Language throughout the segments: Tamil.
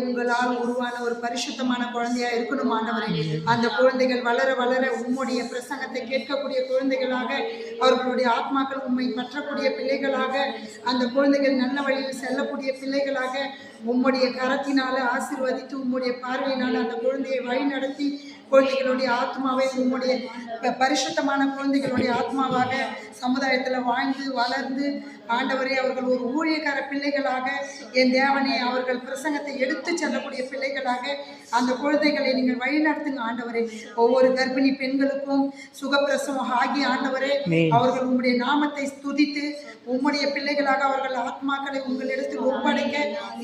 உங்களால் உருவான ஒரு பரிசுத்தமான குழந்தையா இருக்கணும் ஆண்டவரே. அந்த குழந்தைகள் வளர வளர உம்முடைய பிரசங்கத்தை கேட்கக்கூடிய குழந்தைகளாக, அவர்களுடைய ஆத்மாக்கள் உம்மை பற்றக்கூடிய பிள்ளைகளாக, அந்த குழந்தைகள் நல்ல வழியில் செல்லக்கூடிய பிள்ளைகளாக உம்முடைய கரத்தினால ஆசீர்வதித்து உம்முடைய பார்வையினால அந்த குழந்தையை வழி நடத்தி குழந்தைகளுடைய ஆத்மாவை உம்முடைய பரிசுத்தமான குழந்தைகளுடைய ஆத்மாவாக சமுதாயத்தில் வாழ்ந்து வளர்ந்து ஆண்டவரே அவர்கள் ஒரு ஊழியக்கார பிள்ளைகளாக என் தேவனே அவர்கள் பிரசங்கத்தை எடுத்து செல்லக்கூடிய பிள்ளைகளாக அந்த குழந்தைகளை நீங்கள் வழிநடத்துங்க ஆண்டவரே. ஒவ்வொரு கர்ப்பிணி பெண்களுக்கும் சுகப்பிரசவம் ஆகி ஆண்டவரே அவர்கள் உம்முடைய நாமத்தை துதித்து உம்முடைய பிள்ளைகளாக அவர்கள் ஆத்மாக்களை உங்களிடத்தில் ஒப்படைக்க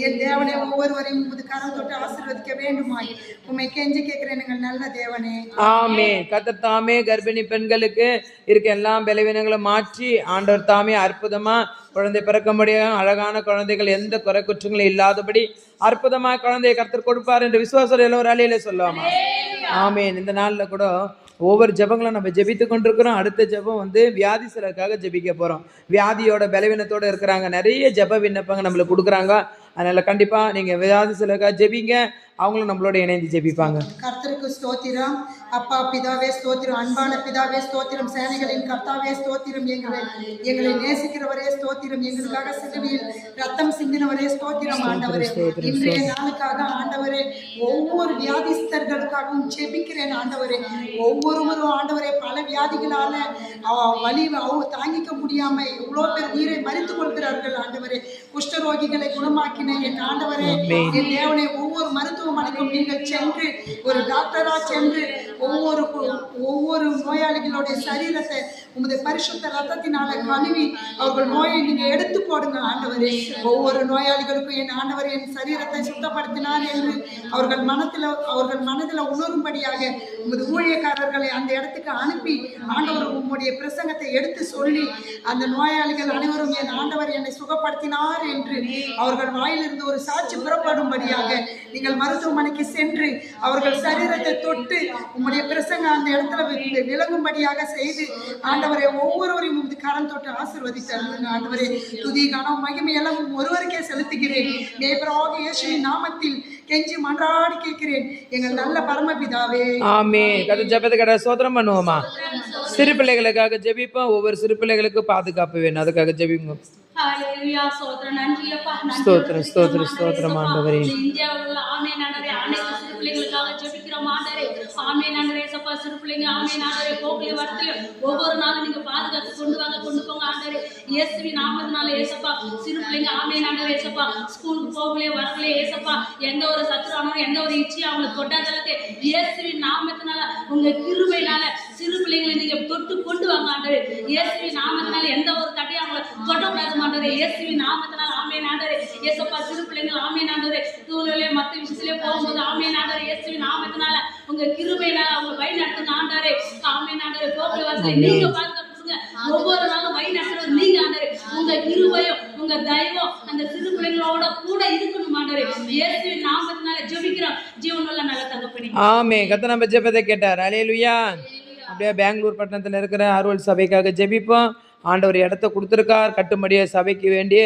என் தேவனே ஒவ்வொருவரையும் உமது கரம் தொட்டு ஆசீர்வதிக்க வேண்டுமாய் உம்மை கெஞ்சி கேட்கிறேன் எங்கள் நல்ல தேவனே. ஆமென். கர்த்தர் தாமே கர்ப்பிணி பெண்களுக்கு இருக்க எல்லா பலவீனங்களை மாற்றி ஆண்டவர் தாமே அற்புதமா குழந்தை பிறக்க முடியும். அழகான குழந்தைகள் எந்த குறை குற்றங்களும் இல்லாதபடி அற்புதமா குழந்தையை கர்த்தர் கொடுப்பார் என்று விசுவாசம் எல்லோரும் அலையில சொல்லுவாமா. ஆமென். இந்த நாள்ல கூட ஒவ்வொரு ஜெபங்களும் நம்ம ஜெபித்து கொண்டிருக்கிறோம். அடுத்த ஜெபம் வியாதிசருக்காக ஜெபிக்க போறோம். வியாதியோட பலவீனத்தோட இருக்கிறாங்க, நிறைய ஜெப விண்ணப்பங்க நம்மளுக்கு கொடுக்குறாங்க. அதனால கண்டிப்பா நீங்க வியாதிசருக்காக ஜெபிங்க, அவங்களும் நம்மளோட இணைந்து ஜெபிப்பாங்க. கர்த்தருக்கு ஸ்தோத்திரம். அப்பா பிதாவே ஸ்தோத்திரம். அன்பான பிதாவே ஸ்தோத்திரம். சேனைகளின் கர்த்தாவே ஸ்தோத்திரம். எங்களை நேசிக்கிறவரே ஸ்தோத்திரம். எங்களுக்காக சிலுவையில் ரத்தம் சிந்தினவரே ஸ்தோத்திரம் ஆண்டவரே. இன்றைய நாளுக்காக ஆண்டவரே ஒவ்வொரு வியாதிஸ்தர்களுக்காகவும் ஜெபிக்கிறேன் ஆண்டவரே. ஒவ்வொருவரும் ஆண்டவரே பல வியாதிகளால வலி தாங்கிக்க முடியாம எவ்வளோ பேர் உயிரை மறித்து கொள்கிறார்கள் ஆண்டவரே. குஷ்டரோகிகளை குணமாக்கின என் ஆண்டவரே, என் தேவனே, ஒவ்வொரு மருத்துவமனைக்கும் நீங்கள் சென்று ஒரு டாக்டரா சென்று ஒவ்வொரு நோயாளிகளுடைய சரீரத்தை உமது பரிசுத்த ரத்தத்தினால கழுவி அவர்கள் நோயை நீங்க எடுத்து போடுங்க ஆண்டவரே. ஒவ்வொரு நோயாளிகளுக்கும் என் ஆண்டவரே என் சரீரத்தை சுத்தப்படுத்தினார் என்று அவர்கள் மனதில் உணரும்படியாக உமது ஊழியக்காரர்களை அந்த இடத்துக்கு அனுப்பி ஆண்டவர் உம்முடைய பிரசங்கத்தை எடுத்து சொல்லி அந்த நோயாளிகள் அனைவரும் என் ஆண்டவர் என்னை சுகப்படுத்தினார் என்று அவர்கள் வாயிலிருந்து ஒரு சாட்சி புறப்படும்படியாக நீங்கள் மருத்துவமனைக்கு சென்று அவர்கள் சரீரத்தை தொட்டு உம்முடைய பிரசங்கம் அந்த இடத்துல விளங்கும்படியாக செய்து ஆண்டவரே ஒவ்வொருவரையும் உமது கரம் தொட்டு ஆசீர்வதித்தார்கள் ஆண்டவரே. துதி கனம் மகிமை எல்லாம் ஒருவருக்கே செலுத்துகிறேன். மேய்ப்பராக இயேசுவின் நாமத்தில் கெஞ்சி மன்றாடி கேட்கிறேன் எங்கள் நல்ல பரமபிதாவே. ஆமென். கர்த்தர் ஜெபத்துக்கு ஸ்தோத்திரம் பண்ணுவோமா. சிறு பிள்ளைகளுக்காக ஜெபிப்போம். ஒவ்வொரு சிறு பிள்ளைகளுக்கு பாதுகாப்பு வேணும், அதுக்காக ஜெபிப்போம். ஹalleluya. ஸ்தோத்திரம். நன்றி அப்பா. ஸ்தோத்திரம் ஸ்தோத்திரம் ஸ்தோத்திரம் ஆண்டவரே. இந்தியாவுல உள்ள ஆமென் ஆண்டவரே அனைத்து சிறு பிள்ளைகளுக்காக ஜெபிக்கிறோம் ஆண்டவரே. ஆமென் ஆண்டவரே. சப்பா சிறு பிள்ளைங்க ஆமென் ஆண்டவரே போகிற வரத்துல ஒவ்வொரு நாளும் நீங்க பாதுகாத்து கொண்டு போங்க ஆண்டவரே. இயேசுவின் நாமத்தினால ஏசப்பா சிறு பிள்ளைங்க ஆமென் ஆண்டவரே. ஏசப்பா ஸ்கூலுக்கு போகலே வரலே ஏசப்பா எந்த ஒரு சத்துரானோ எந்த ஒரு இச்சையும் அவங்களுக்கு தொட்டாதளவுக்கு இயேசுவின் நாமத்தினால உங்க கிருபையினால சிறு பிள்ளைங்களை நீங்க தொட்டு கொண்டு வாங்க ஆண்டவரே. இயேசுவின் நாமத்தினால எந்த ஒரு தடையும் அவங்களை தொடக்கூடாது ஆண்டவரே. இயேசுவின் நாமத்தினால ஆமென் ஆண்டவரே. ஏசப்பா சிறு பிள்ளைங்கள் ஆமென் ஆண்டவரே தூளிலே மத்த விஷயத்திலே போகும்போது ஆமென் ஆண்டவரே. இயேசுவின் நாமத்தினால உங்க கிருபையினால அவங்க வழி நடத்துங்க ஆண்டவரே. ஆமென் ஆண்டவரே. போகிற வரத்துல நீங்க பாதுகாப்புங்க. ஒவ்வொரு நாளும் வழி நடத்துறது நீங்க ஆண்டவரே. உங்க கிருபையும் உங்க தயவும் அந்த சிறு பிள்ளைங்களோட கூட இருக்கணும் ஆண்டவரே. இயேசுவின் நாமத்தினால ஜெபிக்கிறோம் ஜீவனுள்ள நல்ல தகப்பனே. ஆமென். கர்த்தர் நம்ம ஜெபத்தை கேட்டார். ஹல்லேலூயா. அப்படியே பெங்களூர் பட்டணத்தில் இருக்கிற அருள் சபைக்காக ஜெபிப்போம். ஆண்டவர் இடத்த கொடுத்துருக்கார், கட்டும்படியே சபைக்கு வேண்டிய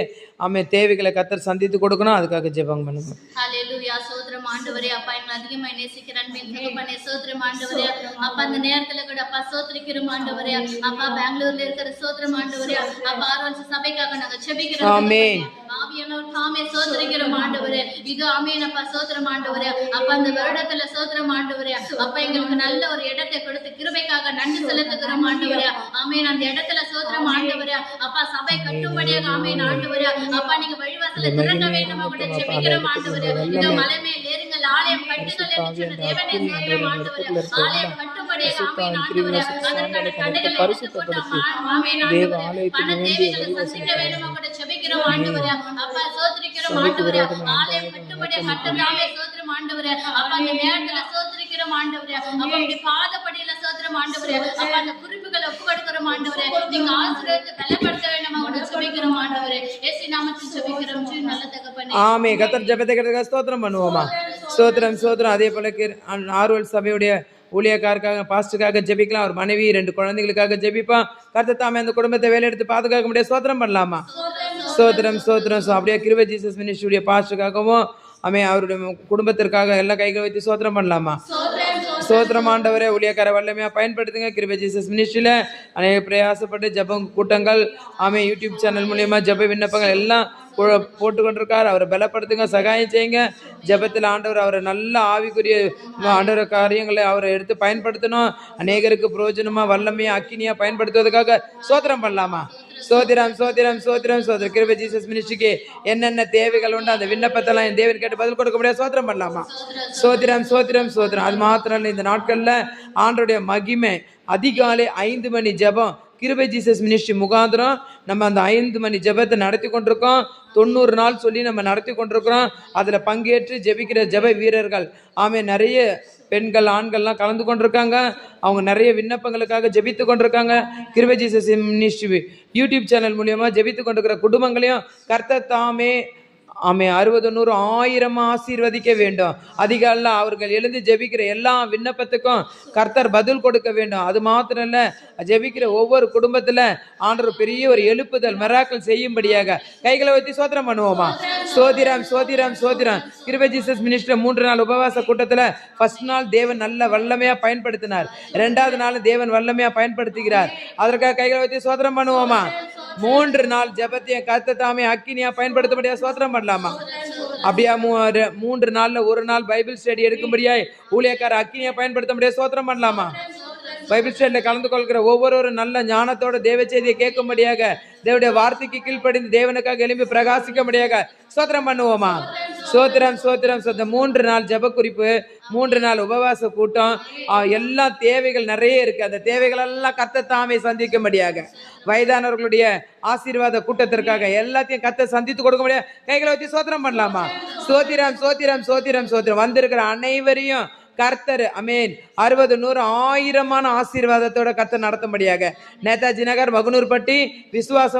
தேவைகளை கர்த்தர் சந்தித்து கொடுக்கணும், அதுக்காக ஜெபம் பண்ணுவோம். ஹல்லேலூயா. சோதரம் ஆண்டவரே. அப்பா எங்களை அதிகமாக நேசிக்கிற அன்பின் தகப்பனே சோதரம் ஆண்டவரே. அப்பா அந்த நேரத்துல கூட அப்பா சோதரிக்கிறோம் ஆண்டவரே. அப்பா பெங்களூர்ல இருக்கிற சோதரம் ஆண்டவரே. அப்பா ஆரோக்கிய சபைக்காக நாங்க ஜெபிக்கிறோம். ஆமென். ஆவியானவர் தாமே சோதரிக்கிறோம் ஆண்டவரே. இது ஆமென் அப்பா சோதரம் ஆண்டவரே. அப்பா அந்த வருடத்துல சோதரம் ஆண்டவரே. அப்பா எங்களுக்கு நல்ல ஒரு இடத்தை கொடுத்து கிருபைக்காக நன்றி செலுத்துகிறோம் ஆண்டவரே. ஆமென். அந்த இடத்துல சோதரம் ஆண்டவரே. அப்பா சபை கட்டும்படியாக ஆமென் ஆண்டவரே. அப்பா நீங்க வழிவாசல திறக்க வேண்டும் அவங்களை ஜெபிக்கிறோம் ஆண்டவரே. இதோ மலை மேல் ஏறுங்கள் ஆலயம் கட்டுங்கள் என்று சொன்ன தேவனே சோதரம் ஆண்டவரே. ஆலயம் கட்டும்படியாக ஆமென் ஆண்டவரே. அதற்கான தடைகளை எடுத்துக்கொண்டு ஆமென் ஆண்டவரே. பண தேவைகளை சந்திக்க வேண்டும் அவங்களை ஜெபிக்கிறோம் ஆண்டவரே. அப்பா சோதரிக்கிறோம் ஆண்டவரே. ஆலயம் கட்டும்படியாக கட்டுதாமே சோதரம் ஆண்டவரே. அப்பா அந்த நேரத்துல சோதரிக்கிறோம் ஆண்டவரே. அப்பா இப்படி பாதப்படியில சோதரம் ஆண்டவரே. அப்பா அந்த குறிப்புகளை ஒப்புக்கொடுக்கிறோம் ஆண்டவரே. நீங்க ஆசீர்வாதத்தை பலப்படுத்த வேண்டும் அவங்களை ஜெபிக்கிறோம் ஆண்டவரே. இயேசு நாமத்தில் ஜெபிக்கிறோம் நல்ல தகப்பனே. ஆமென். கர்த்தர் ஜெபத்தை கேட்டதுக்காக ஸ்தோத்திரம் பண்ணுவோமா. ஸ்தோத்திரம் ஸ்தோத்திரம். அதே போல ஆர்வல் சபையுடைய ஊழியக்காரருக்காக பாஸ்டருக்காக ஜெபிக்கலாம். அவர் மனைவி 2 குழந்தைகளுக்காக ஜெபிப்பான். கர்த்தர் தாமே அந்த குடும்பத்தை வேலையெடுத்து பாதுகாக்க முடியாது. ஸ்தோத்திரம் பண்ணலாமா. ஸ்தோத்திரம் ஸ்தோத்திரம். அப்படியே கிருபை ஜீசஸ் மினிஸ்ட்ரியுடைய பாஸ்டருக்காகவும் அவருடைய குடும்பத்திற்காக எல்லாம் கைகளை வைத்து சோத்திரம் பண்ணலாமா? சோத்திரம் ஆண்டவரே. ஊழியக்கார வல்லமையா பயன்படுத்துங்க. கிருபை ஜீசஸ் மினிஸ்ட்ரியில அநேக பிரயாசப்பட்டு ஜெபம் கூட்டங்கள் யூடியூப் சேனல் மூலியமா ஜெப விண்ணப்பங்கள் எல்லாம் போட்டு கொண்டிருக்கார். அவரை பலப்படுத்துங்க, சகாயம் செய்யுங்க. ஜெபத்தில் ஆண்டவர் அவரை நல்ல ஆவிக்குரிய ஆண்டவர் காரியங்களை அவரை எடுத்து பயன்படுத்தணும். அநேகருக்கு பிரயோஜனமா வல்லமையா அக்கினியா பயன்படுத்துவதற்காக சோத்திரம் பண்ணலாமா? சோத்திரம் சோத்திரம் சோத்திரம் சோத்திரம். கிருபை ஜீசஸ் மினிஸ்ட்ரிக்கு என்னென்ன தேவைகள் உண்டு அந்த விண்ணப்பத்தெல்லாம் என் தேவன் கேட்டு பதில் கொடுக்க முடியாது. சோத்திரம் பண்ணலாமா? சோத்திரம் சோத்திரம் சோத்திரம். அது மாத்திரம் இல்லை, இந்த நாட்கள்ல ஆண்டவருடைய மகிமை அதிகாலை 5 மணி ஜெபம் கிருபை ஜீசஸ் மினிஸ்ட்ரி முகாந்திரம் நம்ம அந்த 5 மணி ஜெபத்தை நடத்தி கொண்டிருக்கோம். 90 நாள் சொல்லி நம்ம நடத்தி கொண்டிருக்கிறோம். அதில் பங்கேற்று ஜெபிக்கிற ஜெப வீரர்கள் நிறைய பெண்கள் ஆண்கள்லாம் கலந்து கொண்டிருக்காங்க. அவங்க நிறைய விண்ணப்பங்களுக்காக ஜெபித்து கொண்டிருக்காங்க. கிருபை ஜீசஸ் மினிஸ்ட்ரி யூடியூப் சேனல் மூலியமா ஜெபித்து கொண்டிருக்கிற குடும்பங்களையும் கர்த்தர் தாமே 60 100 1000 ஆசீர்வதிக்க வேண்டும். அதிகாலையில் அவர்கள் எழுந்து ஜெபிக்கிற எல்லா விண்ணப்பத்துக்கும் கர்த்தர் பதில் கொடுக்க வேண்டும். அது மாத்திரம் இல்ல, ஜெபிக்கிற ஒவ்வொரு குடும்பத்துல ஆண்டவர் பெரிய ஒரு எழுப்புதல் மிராக்கிள் செய்யும்படியாக கைகளை வைத்து சோத்திரம் பண்ணுவோமா? சோதிரம் சோதிரம் சோதிரம். கிருபை ஜீசஸ் மினிஸ்ட்ரி 3 நாள் உபவாச கூட்டத்துல ஃபர்ஸ்ட் நாள் தேவன் நல்ல வல்லமையா பயன்படுத்தினார். 2வது நாள் தேவன் வல்லமையா பயன்படுத்துகிறார். அதற்காக கைகளை வைத்து சோத்திரம் பண்ணுவோமா? 3 நாள் ஜெபத்தையும் கர்த்தர் தாமே அக்கினியா பயன்படுத்த முடியாது. சோத்திரம் பண்ணலாமா? அப்படியா? 3 நாள்ல 1 நாள் பைபிள் ஸ்டடி எடுக்கும்படியாய் ஊழியக்கார அக்கினியா பயன்படுத்த முடியாது. சோத்திரம் பண்ணலாமா? பைபிள் ஸ்டடியில கலந்து கொள்கிற ஒவ்வொருவரும் நல்ல ஞானத்தோட தேவ செய்தியை கேட்கும்படியாக தேவனுடைய வார்த்தைக்கு கீழ்ப்படிந்து தேவனுக்காக எழும்பி பிரகாசிக்கும்படியாக சோத்திரம் பண்ணுவோமா? சோத்திரம் சோத்திரம் சோத்திரம். 3 நாள் ஜெப குறிப்பு, 3 நாள் உபவாச கூட்டம், எல்லா தேவைகள் நிறைய இருக்கு. அந்த தேவைகள் எல்லாம் கர்த்தர் தாமே சந்திக்கும்படியாக வயதானவர்களுடைய ஆசீர்வாத கூட்டத்திற்காக எல்லாத்தையும் கர்த்தர் சந்தித்து கொடுக்க முடியாது. கைகளை வச்சு சோத்திரம் பண்ணலாமா? சோத்திரம் சோத்திரம் சோத்திரம் சோத்திரம். வந்திருக்கிற அனைவரையும் கர்த்தர் 60 100 1000 ஆசீர்வாதத்தோட கர்த்தர் நடத்தும்படியாக நேதாஜி நகர் மகுனூர்பட்டி விசுவாசம்